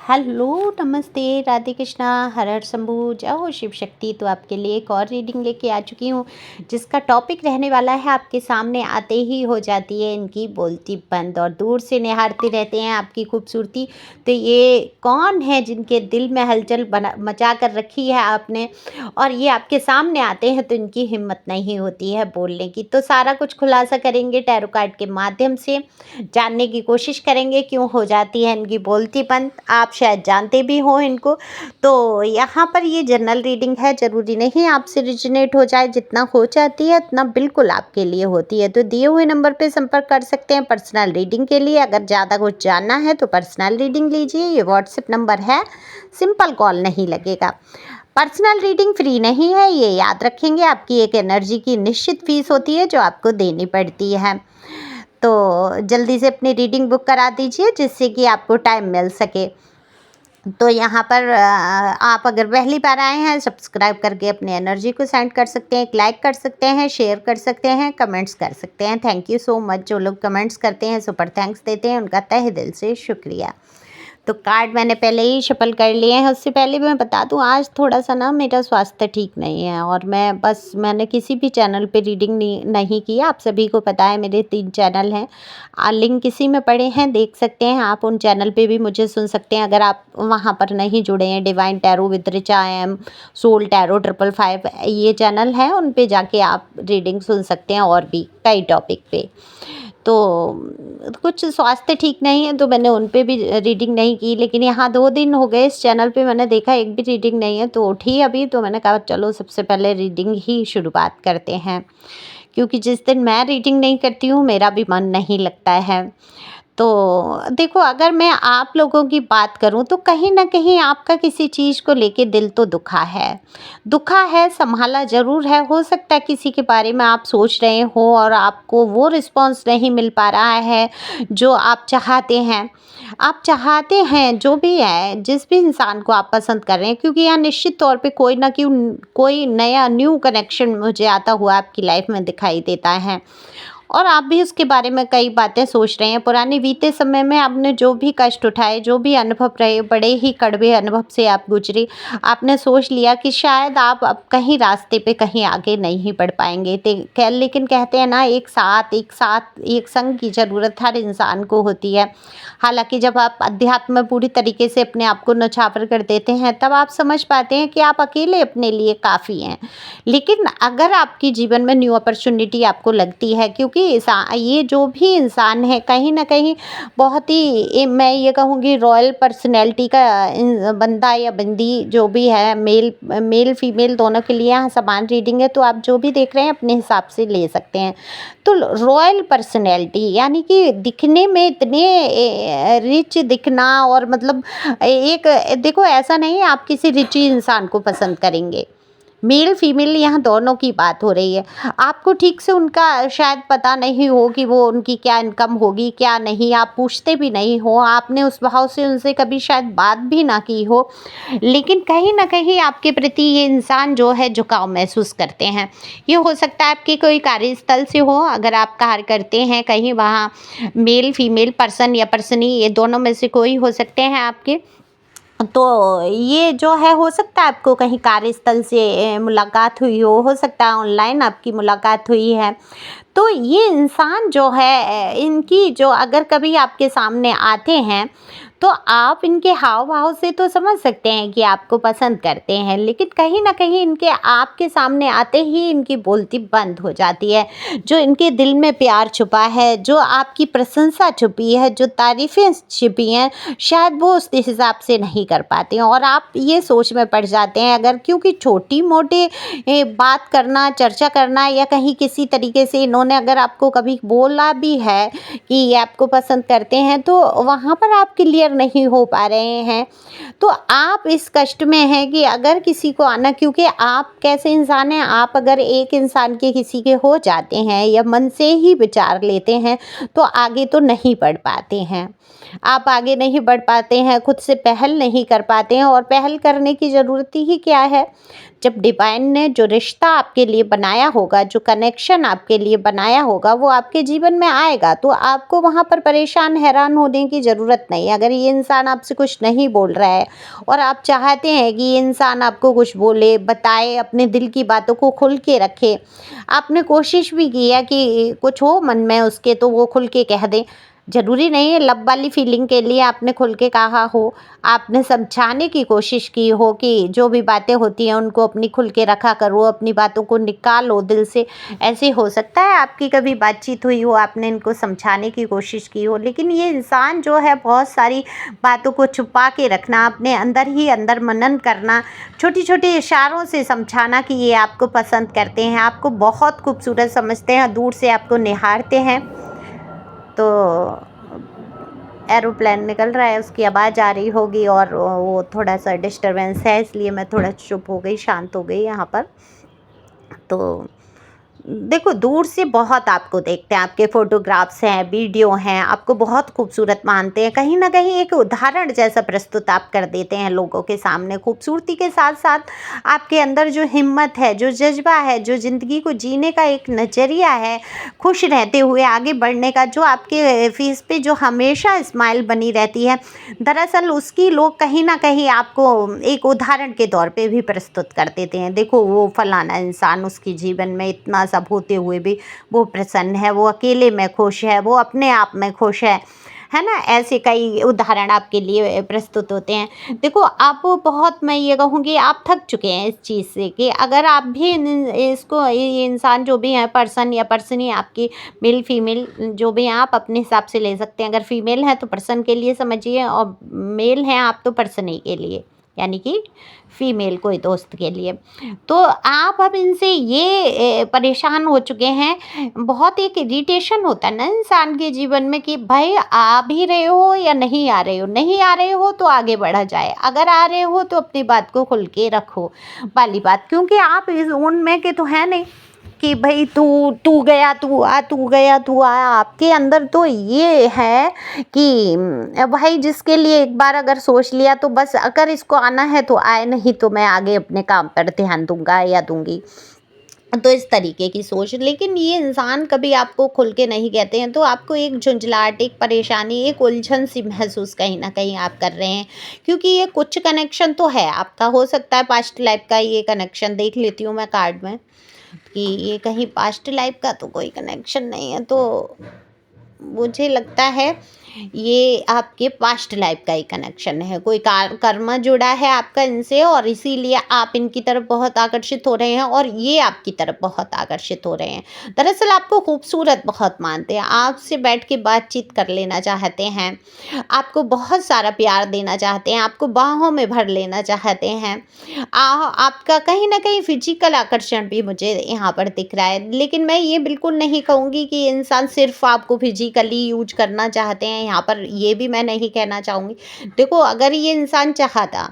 Hello, नमस्ते, राधे कृष्णा, हर हर शंभू, जय हो शिव शक्ति। तो आपके लिए एक और रीडिंग लेके आ चुकी हूँ, जिसका टॉपिक रहने वाला है आपके सामने आते ही हो जाती है इनकी बोलती बंद और दूर से निहारते रहते हैं आपकी खूबसूरती। तो ये कौन है जिनके दिल में हलचल बना मचा कर रखी है आपने, और ये आपके सामने आते हैं तो इनकी हिम्मत नहीं होती है बोलने की। तो सारा कुछ खुलासा करेंगे टैरो कार्ड के माध्यम से, जानने की कोशिश करेंगे क्यों हो जाती है इनकी बोलती बंद। आप शायद जानते भी हो इनको। तो यहाँ पर ये जनरल रीडिंग है, ज़रूरी नहीं आपसे रिजोनेट हो जाए, जितना हो जाती है उतना बिल्कुल आपके लिए होती है। तो दिए हुए नंबर पे संपर्क कर सकते हैं पर्सनल रीडिंग के लिए। अगर ज़्यादा कुछ जानना है तो पर्सनल रीडिंग लीजिए, ये व्हाट्सएप नंबर है, सिंपल कॉल नहीं लगेगा। पर्सनल रीडिंग फ्री नहीं है, ये याद रखेंगे। आपकी एक एनर्जी की निश्चित फीस होती है जो आपको देनी पड़ती है। तो जल्दी से अपनी रीडिंग बुक करा दीजिए जिससे कि आपको टाइम मिल सके। तो यहाँ पर आप अगर पहली बार आए हैं, सब्सक्राइब करके अपनी एनर्जी को सेंड कर सकते हैं, एक लाइक कर सकते हैं, शेयर कर सकते हैं, कमेंट्स कर सकते हैं। Thank you so much. जो लोग कमेंट्स करते हैं, सुपर थैंक्स देते हैं, उनका तहे दिल से शुक्रिया। तो कार्ड मैंने पहले ही शफल कर लिए हैं। उससे पहले भी मैं बता दूं, आज थोड़ा सा ना मेरा स्वास्थ्य ठीक नहीं है, और मैंने किसी भी चैनल पे रीडिंग नहीं की। आप सभी को पता है मेरे 3 चैनल हैं, लिंक किसी में पड़े हैं, देख सकते हैं। आप उन चैनल पे भी मुझे सुन सकते हैं अगर आप वहाँ पर नहीं जुड़े हैं। Divine tarot with Richa M, soul tarot 555 ये चैनल है, उन पे जाके आप रीडिंग सुन सकते हैं, और भी कई टॉपिक पे। तो कुछ स्वास्थ्य ठीक नहीं है तो मैंने उन पे भी रीडिंग नहीं की, लेकिन यहाँ 2 दिन हो गए इस चैनल पे मैंने देखा एक भी रीडिंग नहीं है, तो उठी अभी। तो मैंने कहा चलो सबसे पहले रीडिंग ही शुरुआत करते हैं, क्योंकि जिस दिन मैं रीडिंग नहीं करती हूँ मेरा भी मन नहीं लगता है। तो देखो, अगर मैं आप लोगों की बात करूं तो कहीं ना कहीं आपका किसी चीज़ को लेके दिल तो दुखा है, संभाला ज़रूर है। हो सकता है किसी के बारे में आप सोच रहे हो और आपको वो रिस्पॉन्स नहीं मिल पा रहा है जो आप चाहते हैं। आप चाहते हैं जो भी है, जिस भी इंसान को आप पसंद कर रहे हैं, क्योंकि यहाँ निश्चित तौर पे कोई नया न्यू कनेक्शन मुझे आता हुआ आपकी लाइफ में दिखाई देता है, और आप भी उसके बारे में कई बातें सोच रहे हैं। पुराने बीते समय में आपने जो भी कष्ट उठाए, जो भी अनुभव रहे, बड़े ही कड़वे अनुभव से आप गुजरे, आपने सोच लिया कि शायद आप अब कहीं रास्ते पे कहीं आगे नहीं बढ़ पाएंगे। लेकिन कहते हैं ना, एक संग की ज़रूरत हर इंसान को होती है। हालांकि जब आप अध्यात्म में पूरी तरीके से अपने आप को नछावर कर देते हैं, तब आप समझ पाते हैं कि आप अकेले अपने लिए काफ़ी हैं। लेकिन अगर आपके जीवन में न्यू अपॉर्चुनिटी आपको लगती है, क्योंकि ये जो भी इंसान है कहीं ना कहीं बहुत ही, मैं ये कहूँगी, रॉयल पर्सनैलिटी का बंदा या बंदी जो भी है, मेल फीमेल दोनों के लिए यहाँ समान रीडिंग है। तो आप जो भी देख रहे हैं अपने हिसाब से ले सकते हैं। तो रॉयल पर्सनैलिटी यानी कि दिखने में इतने रिच दिखना, और मतलब एक देखो, ऐसा नहीं है आप किसी रिच इंसान को पसंद करेंगे। मेल फीमेल यहाँ दोनों की बात हो रही है। आपको ठीक से उनका शायद पता नहीं हो कि वो उनकी क्या इनकम होगी क्या नहीं, आप पूछते भी नहीं हो, आपने उस भाव से उनसे कभी शायद बात भी ना की हो, लेकिन कहीं ना कहीं आपके प्रति ये इंसान जो है झुकाव महसूस करते हैं। ये हो सकता है आपके कोई कार्यस्थल से हो, अगर आप कार्य करते हैं कहीं, वहाँ मेल फीमेल, पर्सन या पर्सनी, ये दोनों में से कोई हो सकते हैं आपके। तो ये जो है, हो सकता है आपको कहीं कार्यस्थल से मुलाकात हुई हो सकता है ऑनलाइन आपकी मुलाकात हुई है। तो ये इंसान जो है, इनकी जो अगर कभी आपके सामने आते हैं तो आप इनके हाव भाव से तो समझ सकते हैं कि आपको पसंद करते हैं, लेकिन कहीं ना कहीं इनके आपके सामने आते ही इनकी बोलती बंद हो जाती है। जो इनके दिल में प्यार छुपा है, जो आपकी प्रशंसा छुपी है, जो तारीफ़ें छिपी हैं, शायद वो उस हिसाब से नहीं कर पाते हैं, और आप ये सोच में पड़ जाते हैं। अगर क्योंकि छोटी मोटी बात करना, चर्चा करना, या कहीं किसी तरीके से इन्होंने अगर आपको कभी बोला भी है कि ये आपको पसंद करते हैं, तो वहाँ पर आप क्लियर नहीं हो पा रहे हैं। तो आप इस कष्ट में हैं कि अगर किसी को आना, क्योंकि आप कैसे इंसान हैं, आप अगर एक इंसान के किसी के हो जाते हैं या मन से ही विचार लेते हैं तो आगे तो नहीं बढ़ पाते हैं। आप आगे नहीं बढ़ पाते हैं, खुद से पहल नहीं कर पाते हैं, और पहल करने की ज़रूरत ही क्या है? जब डिवाइन ने जो रिश्ता आपके लिए बनाया होगा, जो कनेक्शन आपके लिए बनाया होगा, वो आपके जीवन में आएगा, तो आपको वहाँ पर परेशान हैरान होने की ज़रूरत नहीं। अगर ये इंसान आपसे कुछ नहीं बोल रहा है और आप चाहते हैं कि ये इंसान आपको कुछ बोले, बताए, अपने दिल की बातों को खुल के रखे, आपने कोशिश भी की है कि कुछ हो मन में उसके तो वो खुल के कह दें। ज़रूरी नहीं है लव वाली फीलिंग के लिए आपने खुल के कहा हो, आपने समझाने की कोशिश की हो कि जो भी बातें होती हैं उनको अपनी खुल के रखा करो, अपनी बातों को निकालो दिल से। ऐसे हो सकता है आपकी कभी बातचीत हुई हो, आपने इनको समझाने की कोशिश की हो, लेकिन ये इंसान जो है बहुत सारी बातों को छुपा के रखना, अपने अंदर ही अंदर मनन करना, छोटी-छोटी इशारों से समझाना कि ये आपको पसंद करते हैं, आपको बहुत खूबसूरत समझते हैं, दूर से आपको निहारते हैं। तो एरोप्लेन निकल रहा है, उसकी आवाज़ आ रही होगी और वो थोड़ा-सा डिस्टर्बेंस है, इसलिए मैं थोड़ा चुप हो गई, शांत हो गई यहाँ पर। तो देखो दूर से बहुत आपको देखते हैं, आपके फ़ोटोग्राफ्स हैं, वीडियो हैं, आपको बहुत खूबसूरत मानते हैं। कहीं न कहीं एक उदाहरण जैसा प्रस्तुत आप कर देते हैं लोगों के सामने। खूबसूरती के साथ-साथ आपके अंदर जो हिम्मत है, जो जज़्बा है, जो ज़िंदगी को जीने का एक नज़रिया है, खुश रहते हुए आगे बढ़ने का, जो आपके फ़ेस पे जो हमेशा स्माइल बनी रहती है, दरअसल उसकी लोग कहीं न कहीं आपको एक उदाहरण के तौर पे भी प्रस्तुत कर देते हैं। देखो वो फलाना इंसान, उसके जीवन में इतना सब होते हुए भी वो प्रसन्न है, वो अकेले में खुश है, वो अपने आप में खुश है ना? ऐसे कई उदाहरण आपके लिए प्रस्तुत होते हैं। देखो आप बहुत, मैं ये कहूँगी आप थक चुके हैं इस चीज़ से कि अगर आप भी इन इसको ये इंसान जो भी है, पर्सन या पर्सनी आपकी मेल फीमेल जो भी हैं, आप अपने हिसाब से ले सकते हैं। अगर फीमेल है तो पर्सन के लिए समझिए, और मेल हैं आप तो पर्सनी के लिए, यानी कि फीमेल कोई दोस्त के लिए। तो आप अब इनसे ये परेशान हो चुके हैं, बहुत एक इरिटेशन होता है ना इंसान के जीवन में कि भाई आ भी रहे हो या नहीं आ रहे हो, नहीं आ रहे हो तो आगे बढ़ा जाए, अगर आ रहे हो तो अपनी बात को खुल के रखो वाली बात, क्योंकि आप इस उनमें के तो है नहीं कि भाई तू तू गया तू आ, तू गया तू आ। आपके अंदर तो ये है कि भाई जिसके लिए एक बार अगर सोच लिया तो बस, अगर इसको आना है तो आए, नहीं तो मैं आगे अपने काम पर ध्यान दूंगा या दूंगी। तो इस तरीके की सोच, लेकिन ये इंसान कभी आपको खुल के नहीं कहते हैं, तो आपको एक झुंझलाहट, एक परेशानी, एक उलझन सी महसूस कहीं ना कहीं आप कर रहे हैं, क्योंकि ये कुछ कनेक्शन तो है आपका, हो सकता है पास्ट लाइफ का ये कनेक्शन, देख लेती हूँ मैं कार्ड में कि ये कहीं पास्ट लाइफ का तो कोई कनेक्शन नहीं है, तो मुझे लगता है ये आपके पास्ट लाइफ का ही कनेक्शन है, कोई कर्म जुड़ा है आपका इनसे, और इसीलिए आप इनकी तरफ बहुत आकर्षित हो रहे हैं और ये आपकी तरफ बहुत आकर्षित हो रहे हैं। दरअसल आपको खूबसूरत बहुत मानते हैं, आपसे बैठ के बातचीत कर लेना चाहते हैं, आपको बहुत सारा प्यार देना चाहते हैं, आपको बाहों में भर लेना चाहते हैं। आपका कहीं न कहीं फिजिकल आकर्षण भी मुझे यहाँ पर दिख रहा है, लेकिन मैं ये बिल्कुल नहीं कहूँगी कि ये इंसान सिर्फ़ आपको फिजिकली यूज़ करना चाहते हैं, यहाँ पर ये भी मैं नहीं कहना चाहूँगी। देखो अगर ये इंसान चाहता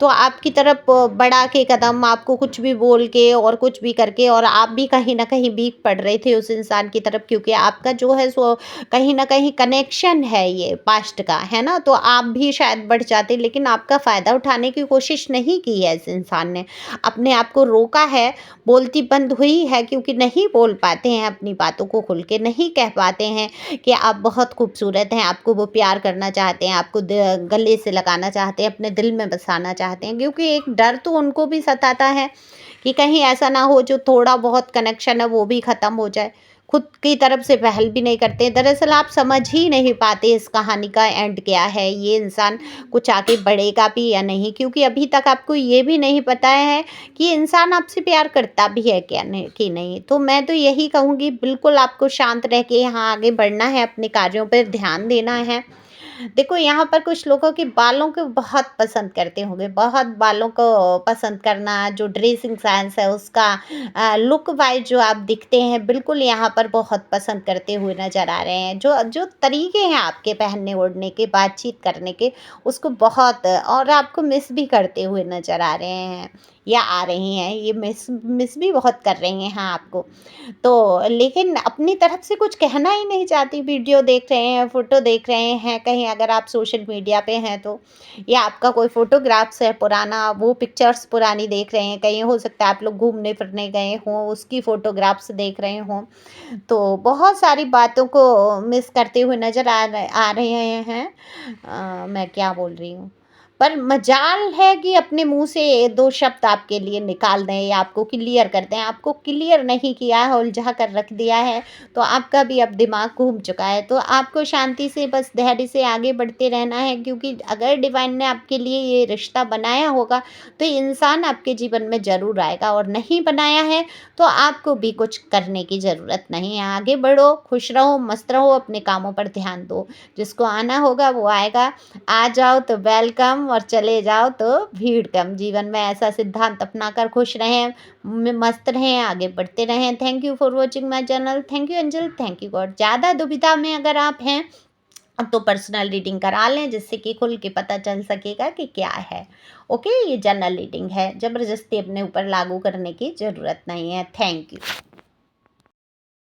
तो आपकी तरफ बढ़ा के कदम, आपको कुछ भी बोल के और कुछ भी करके, और आप भी कहीं न कहीं वीक पड़ रहे थे उस इंसान की तरफ, क्योंकि आपका जो है सो कहीं न कहीं कनेक्शन है ये पास्ट का, है ना? तो आप भी शायद बढ़ जाते, लेकिन आपका फ़ायदा उठाने की कोशिश नहीं की है इस इंसान ने। अपने आप को रोका है, बोलती बंद हुई है, क्योंकि नहीं बोल पाते हैं अपनी बातों को खुल के, नहीं कह पाते हैं कि आप बहुत खूबसूरत हैं, आपको वो प्यार करना चाहते हैं, आपको गले से लगाना चाहते हैं, अपने दिल में बसाना चाहते हैं, क्योंकि एक डर तो उनको भी सताता है कि कहीं ऐसा ना हो जो थोड़ा बहुत कनेक्शन है वो भी ख़त्म हो जाए। खुद की तरफ से पहल भी नहीं करते। दरअसल आप समझ ही नहीं पाते इस कहानी का एंड क्या है, ये इंसान कुछ आगे बढ़ेगा भी या नहीं, क्योंकि अभी तक आपको ये भी नहीं पता है कि इंसान आपसे प्यार करता भी है क्या नहीं, कि नहीं। तो मैं तो यही कहूँगी बिल्कुल आपको शांत रह के यहाँ आगे बढ़ना है, अपने कार्यों पर ध्यान देना है। देखो यहाँ पर कुछ लोगों के बालों को बहुत पसंद करते होंगे, बहुत बालों को पसंद करना, जो ड्रेसिंग सेंस है उसका लुक वाइज जो आप दिखते हैं, बिल्कुल यहाँ पर बहुत पसंद करते हुए नज़र आ रहे हैं। जो जो तरीके हैं आपके पहनने ओढ़ने के, बातचीत करने के, उसको बहुत, और आपको मिस भी करते हुए नज़र आ रहे हैं या आ रही हैं, ये मिस मिस भी बहुत कर रही हैं हाँ आपको। तो लेकिन अपनी तरफ से कुछ कहना ही नहीं चाहती, वीडियो देख रहे हैं, फ़ोटो देख रहे हैं, कहीं अगर आप सोशल मीडिया पे हैं तो, या आपका कोई फ़ोटोग्राफ्स है पुराना, वो पिक्चर्स पुरानी देख रहे हैं, कहीं हो सकता है आप लोग घूमने फिरने गए हों, उसकी फ़ोटोग्राफ्स देख रहे हों। तो बहुत सारी बातों को मिस करते हुए नज़र आ रहे हैं। मैं क्या बोल रही हूँ? पर मजाल है कि अपने मुँह से 2 शब्द आपके लिए निकाल दें या आपको क्लियर कर दें। आपको क्लियर नहीं किया है, उलझा कर रख दिया है, तो आपका भी अब दिमाग घूम चुका है। तो आपको शांति से बस धैर्य से आगे बढ़ते रहना है, क्योंकि अगर डिवाइन ने आपके लिए ये रिश्ता बनाया होगा, तो ये इंसान आपके जीवन में ज़रूर आएगा, और नहीं बनाया है, तो आपको भी कुछ करने की ज़रूरत नहीं है। आगे बढ़ो, खुश रहो, मस्त रहो, अपने कामों पर ध्यान दो। जिसको आना होगा वो आएगा। आ जाओ तो वेलकम, और चले जाओ तो भीड़ कम। जीवन में ऐसा सिद्धांत अपनाकर खुश रहें, मस्त रहें, आगे बढ़ते रहें। Thank you for watching my channel. Thank you angel, thank you God. ज़्यादा दुविधा में अगर आप हैं तो पर्सनल रीडिंग करा लें, जिससे कि खुल के पता चल सकेगा कि क्या है। ओके, ये जनरल रीडिंग है, ज़बरदस्ती अपने ऊपर लागू करने की ज़रूरत नहीं है। Thank you.